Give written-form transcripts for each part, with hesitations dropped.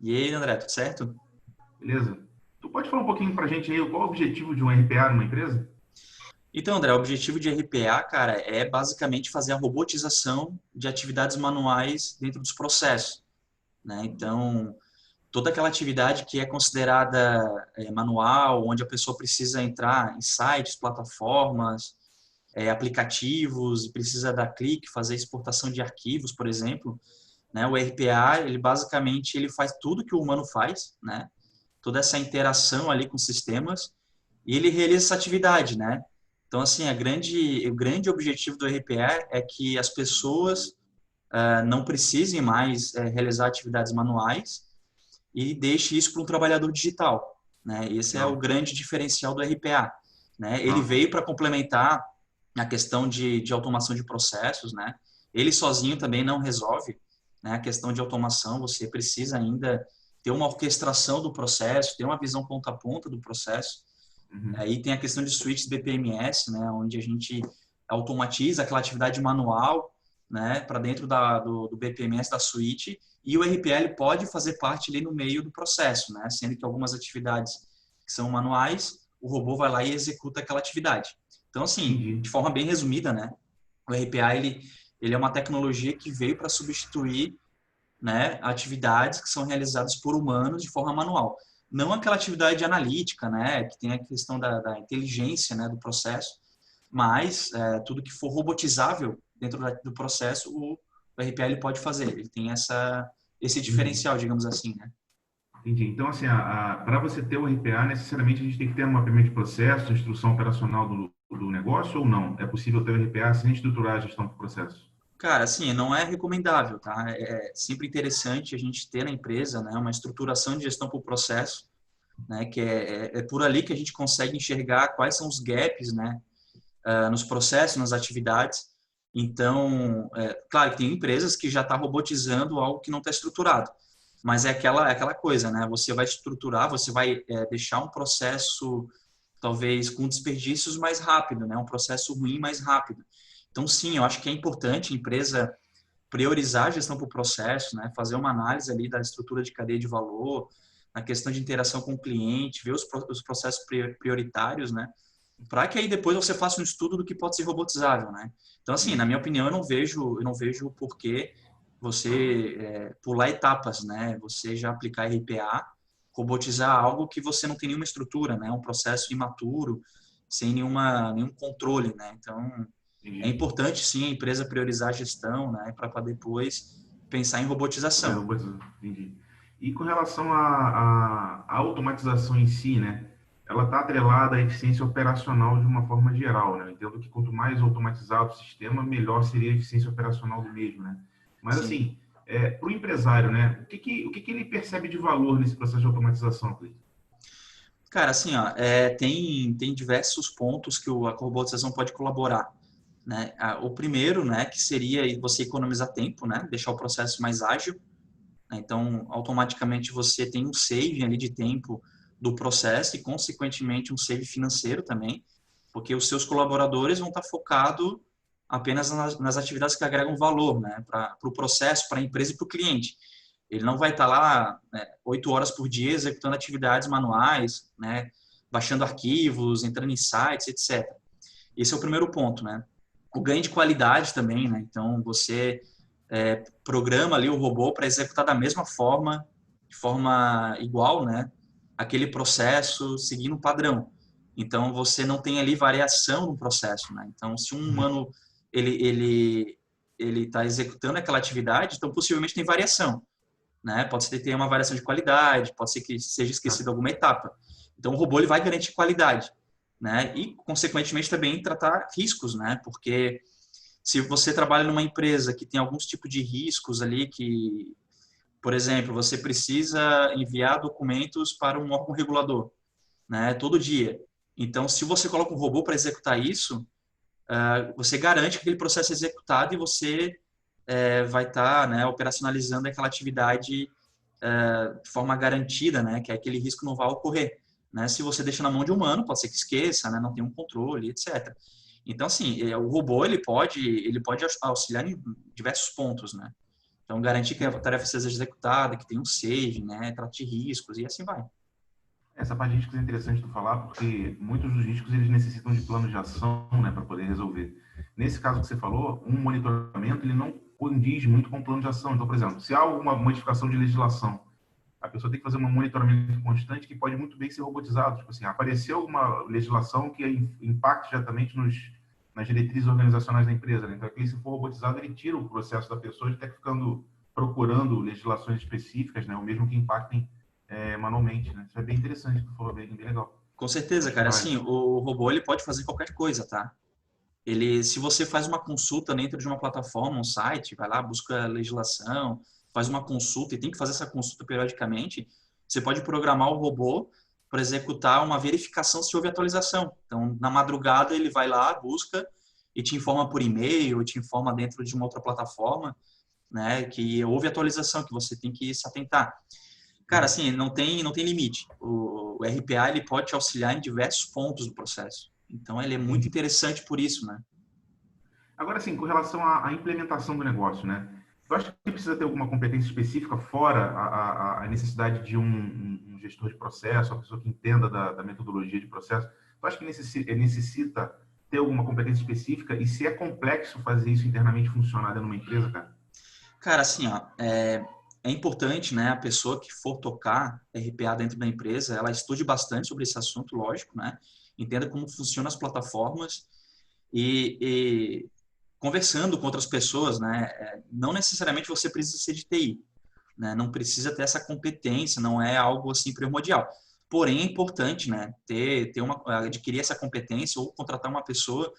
E aí, André, tudo certo? Beleza? Tu pode falar um pouquinho para a gente aí qual é o objetivo de um RPA numa empresa? Então, André, o objetivo de RPA, cara, é basicamente fazer a robotização de atividades manuais dentro dos processos, né? Então, toda aquela atividade que é considerada manual, onde a pessoa precisa entrar em sites, plataformas, aplicativos, precisa dar clique, fazer exportação de arquivos, por exemplo, né? O RPA, ele basicamente ele faz tudo que o humano faz, né? Toda essa interação ali com sistemas e ele realiza essa atividade, né? Então, assim, o grande objetivo do RPA é que as pessoas não precisem mais realizar atividades manuais e deixe isso para um trabalhador digital, né? Esse é o Legal. grande diferencial do RPA, né? Ele Legal. veio para complementar a questão de automação de processos, né? Ele sozinho também não resolve, né, a questão de automação, você precisa ainda ter uma orquestração do processo, ter uma visão ponta a ponta do processo. Uhum. Aí tem a questão de switches BPMS, né, onde a gente automatiza aquela atividade manual, né, para dentro do BPMS da suíte, e o RPL pode fazer parte ali no meio do processo, né, sendo que algumas atividades que são manuais, o robô vai lá e executa aquela atividade. Então, assim, Entendi. de forma bem resumida, né, o RPA ele é uma tecnologia que veio para substituir, né, atividades que são realizadas por humanos de forma manual. Não aquela atividade analítica, né, que tem a questão da inteligência, né, do processo, mas tudo que for robotizável dentro do processo, o RPA ele pode fazer. Ele tem esse Entendi. diferencial, digamos assim, né? Entendi. Então, assim, para você ter o RPA, necessariamente a gente tem que ter um mapeamento de processo, instrução operacional do negócio ou não? É possível ter o RPA sem estruturar a gestão do processo? Cara, assim, não é recomendável, tá? É sempre interessante a gente ter na empresa, né, uma estruturação de gestão por processo, né, que é por ali que a gente consegue enxergar quais são os gaps, né, nos processos, nas atividades. Então, claro que tem empresas que já estão robotizando algo que não está estruturado, mas é aquela coisa, né? Você vai estruturar, você vai deixar um processo talvez com desperdícios mais rápido, né? Um processo ruim mais rápido. Então, sim, eu acho que é importante a empresa priorizar a gestão por processo, né? Fazer uma análise ali da estrutura de cadeia de valor, na questão de interação com o cliente, ver os processos prioritários, né? Para que aí depois você faça um estudo do que pode ser robotizável, né? Então, assim, na Entendi. minha opinião, eu não vejo o porquê você pular etapas, né? Você já aplicar RPA, robotizar algo que você não tem nenhuma estrutura, né? Um processo imaturo, sem nenhum controle, né? Então, é Entendi. importante sim a empresa priorizar a gestão, né? Para depois pensar em Poder robotização. robotizar. Entendi. E com relação à automatização em si, né? Ela está atrelada à eficiência operacional de uma forma geral, né? Eu entendo que quanto mais automatizado o sistema, melhor seria a eficiência operacional do mesmo, né? Mas Sim. assim, para o empresário, né? O que ele percebe de valor nesse processo de automatização, Cleiton? Cara, assim, ó, tem diversos pontos que a robotização pode colaborar, né? O primeiro, né, que seria você economizar tempo, né? Deixar o processo mais ágil, né? Então, automaticamente você tem um save ali de tempo do processo e, consequentemente, um save financeiro também, porque os seus colaboradores vão estar focados apenas nas atividades que agregam valor, né? Para o processo, para a empresa e para o cliente. Ele não vai estar lá, né, 8 horas por dia executando atividades manuais, né? Baixando arquivos, entrando em sites, etc. Esse é o primeiro ponto, né? O ganho de qualidade também, né? Então, você programa ali o robô para executar da mesma forma, de forma igual, né? Aquele processo seguindo um padrão. Então, você não tem ali variação no processo, né? Então, se um humano ele ele ele está executando aquela atividade, então possivelmente tem variação, né? Pode ser que tenha uma variação de qualidade, pode ser que seja esquecido alguma etapa. Então, o robô ele vai garantir qualidade, né? E, consequentemente, também tratar riscos, né? Porque se você trabalha numa empresa que tem alguns tipos de riscos ali que, por exemplo, você precisa enviar documentos para um órgão regulador, né? Todo dia. Então, se você coloca um robô para executar isso, você garante que aquele processo é executado e você vai estar, né, operacionalizando aquela atividade de forma garantida, né, que aquele risco não vai ocorrer. Né? Se você deixa na mão de um humano, pode ser que esqueça, né, não tem um controle, etc. Então, assim, o robô ele pode auxiliar em diversos pontos, né? Então, garantir que a tarefa seja executada, que tenha um save, né, trate riscos e assim vai. Essa parte de riscos é interessante tu falar, porque muitos dos riscos eles necessitam de plano de ação, né, para poder resolver. Nesse caso que você falou, um monitoramento ele não condiz muito com o plano de ação. Então, por exemplo, se há alguma modificação de legislação, a pessoa tem que fazer um monitoramento constante que pode muito bem ser robotizado. Tipo assim, apareceu uma legislação que impacte diretamente nas diretrizes organizacionais da empresa, né? Então, aquele, se for robotizado, ele tira o processo da pessoa de estar ficando procurando legislações específicas, né? Ou mesmo que impactem manualmente, né? Isso é bem interessante, tu falou, bem legal. Com certeza, Acho que cara. vale. Assim, o robô ele pode fazer qualquer coisa, tá? Ele, se você faz uma consulta dentro de uma plataforma, um site, vai lá, busca legislação, faz uma consulta e tem que fazer essa consulta periodicamente, você pode programar o robô para executar uma verificação se houve atualização. Então, na madrugada, ele vai lá, busca e te informa por e-mail, te informa dentro de uma outra plataforma, né, que houve atualização, que você tem que se atentar. Cara, assim, não tem limite. O RPA ele pode te auxiliar em diversos pontos do processo. Então, ele é muito Entendi. interessante por isso, né? Agora, sim, com relação à implementação do negócio, né? Eu acho que precisa ter alguma competência específica fora a necessidade de um gestor de processo, uma pessoa que entenda da metodologia de processo. Eu acho que necessita ter alguma competência específica e se é complexo fazer isso internamente funcionar dentro de uma empresa, cara? Cara, assim, ó, é importante, né, a pessoa que for tocar RPA dentro da empresa, ela estude bastante sobre esse assunto, lógico, né? Entenda como funcionam as plataformas e conversando com outras pessoas, né? Não necessariamente você precisa ser de TI, né? Não precisa ter essa competência, não é algo assim primordial. Porém, é importante, né, adquirir essa competência ou contratar uma pessoa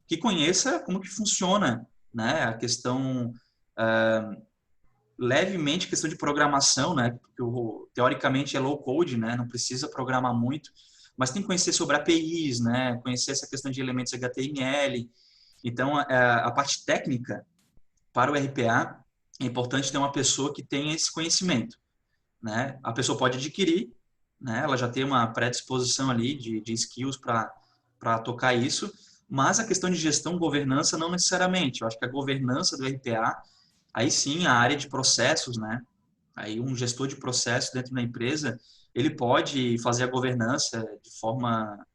que conheça como que funciona, né, a questão levemente questão de programação, né? Porque teoricamente é low code, né? Não precisa programar muito, mas tem que conhecer sobre APIs, né? Conhecer essa questão de elementos HTML. Então, a parte técnica para o RPA é importante ter uma pessoa que tenha esse conhecimento, né? A pessoa pode adquirir, né? Ela já tem uma predisposição ali de skills para tocar isso, mas a questão de gestão, governança, não necessariamente. Eu acho que a governança do RPA, aí sim, a área de processos, né? Aí um gestor de processo dentro da empresa, ele pode fazer a governança de forma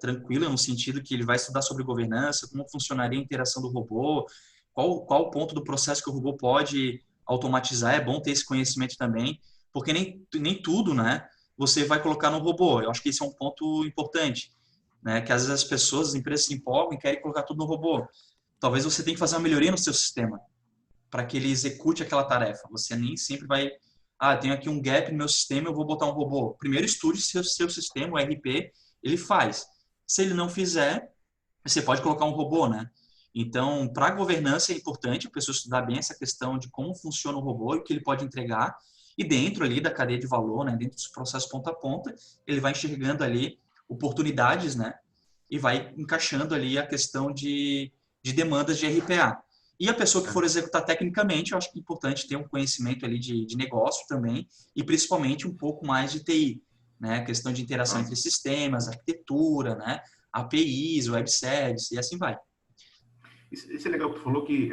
tranquila, no sentido que ele vai estudar sobre governança, como funcionaria a interação do robô, qual o ponto do processo que o robô pode automatizar. É bom ter esse conhecimento também, porque nem tudo, né, você vai colocar no robô. Eu acho que esse é um ponto importante, né, que às vezes as pessoas, as empresas se empolgam e querem colocar tudo no robô. Talvez você tenha que fazer uma melhoria no seu sistema para que ele execute aquela tarefa. Você nem sempre vai, tenho aqui um gap no meu sistema, eu vou botar um robô. Primeiro estude se o seu sistema, o RP, ele faz. Se ele não fizer, você pode colocar um robô, né? Então, para a governança é importante a pessoa estudar bem essa questão de como funciona o robô e o que ele pode entregar. E dentro ali da cadeia de valor, né, dentro dos processos ponta a ponta, ele vai enxergando ali oportunidades, né? E vai encaixando ali a questão de demandas de RPA. E a pessoa que for executar tecnicamente, eu acho que é importante ter um conhecimento ali de negócio também, e principalmente um pouco mais de TI, né? A questão de interação entre sistemas, arquitetura, né? APIs, web services e assim vai. Isso é legal que tu falou que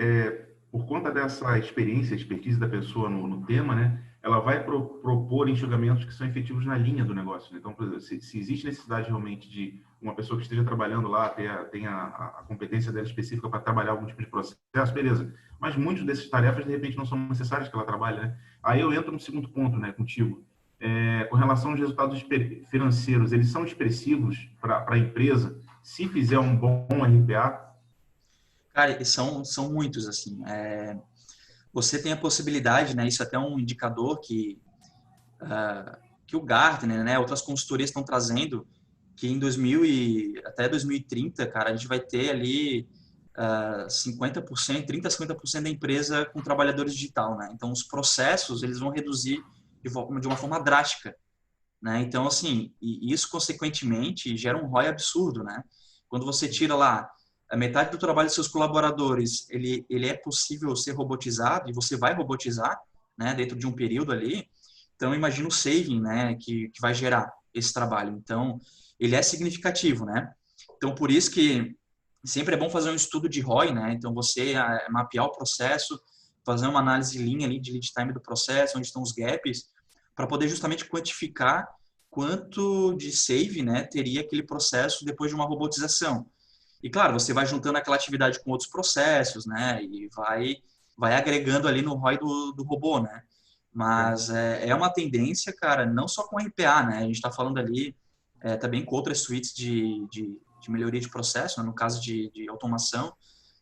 por conta dessa experiência, expertise da pessoa no tema, né, ela vai propor enxugamentos que são efetivos na linha do negócio, né? Então, por exemplo, se existe necessidade realmente de uma pessoa que esteja trabalhando lá, tenha a competência dela específica para trabalhar algum tipo de processo, beleza. Mas muitas dessas tarefas, de repente, não são necessárias que ela trabalhe, né? Aí eu entro no segundo ponto, né, contigo. Com relação aos resultados financeiros, eles são expressivos para a empresa se fizer um bom RPA? Cara, e são muitos, assim. Você tem a possibilidade, né? Isso é até um indicador que o Gartner, né? Outras consultorias estão trazendo, que em 2000 até 2030, cara, a gente vai ter ali 50%, 30% a 50% da empresa com trabalhadores digital, né? Então, os processos, eles vão reduzir de uma forma drástica, né? Então, assim, e isso, consequentemente, gera um ROI absurdo, né? Quando você tira lá a metade do trabalho dos seus colaboradores, ele é possível ser robotizado e você vai robotizar, né, dentro de um período ali. Então, imagina o saving, né, que vai gerar esse trabalho. Então, ele é significativo, né? Então, por isso que sempre é bom fazer um estudo de ROI, né? Então, você mapear o processo, fazer uma análise linha ali de lead time do processo, onde estão os gaps, para poder justamente quantificar quanto de save, né, teria aquele processo depois de uma robotização. E claro, você vai juntando aquela atividade com outros processos, né, e vai agregando ali no ROI do robô, né. Mas é uma tendência, cara, não só com RPA, né, a gente está falando ali também com outras suítes de melhoria de processo, né, no caso de automação,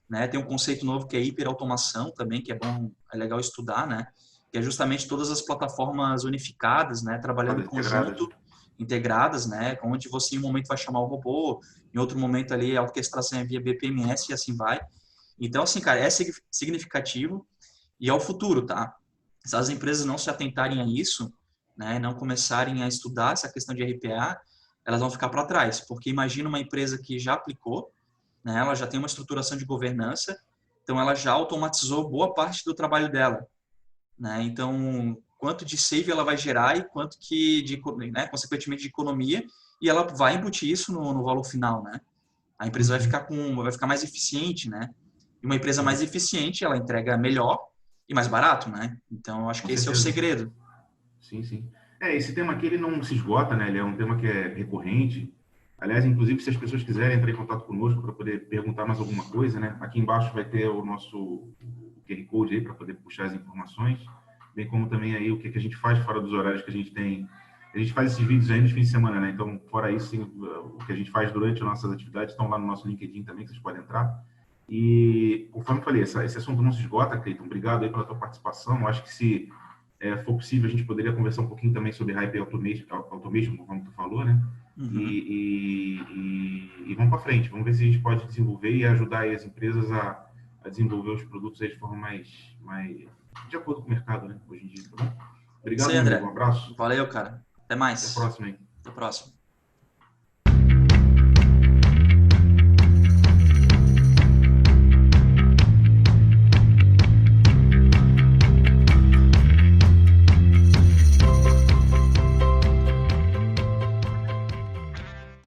né, tem um conceito novo que é hiperautomação também, que é bom, é legal estudar, né, que é justamente todas as plataformas unificadas, né, trabalhando em Integradas. conjunto, integradas, né, onde você em um momento vai chamar o robô, em outro momento ali a orquestração é via BPMS e assim vai. Então, assim, cara, é significativo e é o futuro, tá? Se as empresas não se atentarem a isso, né, não começarem a estudar essa questão de RPA, elas vão ficar para trás, porque imagina uma empresa que já aplicou, né, ela já tem uma estruturação de governança, então ela já automatizou boa parte do trabalho dela, né? Então, quanto de save ela vai gerar e quanto que né, consequentemente de economia, e ela vai embutir isso no valor final, né? A empresa vai ficar mais eficiente, né? E uma empresa mais eficiente, ela entrega melhor e mais barato, né? Então, eu acho Com que esse é o certeza. segredo. Sim, sim. Esse tema aqui ele não se esgota, né? Ele é um tema que é recorrente. Aliás, inclusive, se as pessoas quiserem entrar em contato conosco para poder perguntar mais alguma coisa, né? Aqui embaixo vai ter o nosso QR Code aí para poder puxar as informações, bem como também aí o que a gente faz fora dos horários que a gente tem. A gente faz esses vídeos aí nos fins de semana, né? Então, fora isso, sim, o que a gente faz durante as nossas atividades estão lá no nosso LinkedIn também, que vocês podem entrar. E, conforme eu falei, esse assunto não se esgota, Cleiton. Obrigado aí pela tua participação. Eu acho que se for possível, a gente poderia conversar um pouquinho também sobre Hype Automation, como tu falou, né? Uhum. E vamos para frente. Vamos ver se a gente pode desenvolver e ajudar aí as empresas a desenvolver os produtos aí de forma mais de acordo com o mercado, né? Hoje em dia, tá bom? Isso Obrigado, aí, meu amigo. Um André. abraço. Valeu, cara. Até Até a mais. próxima aí. Até a próxima.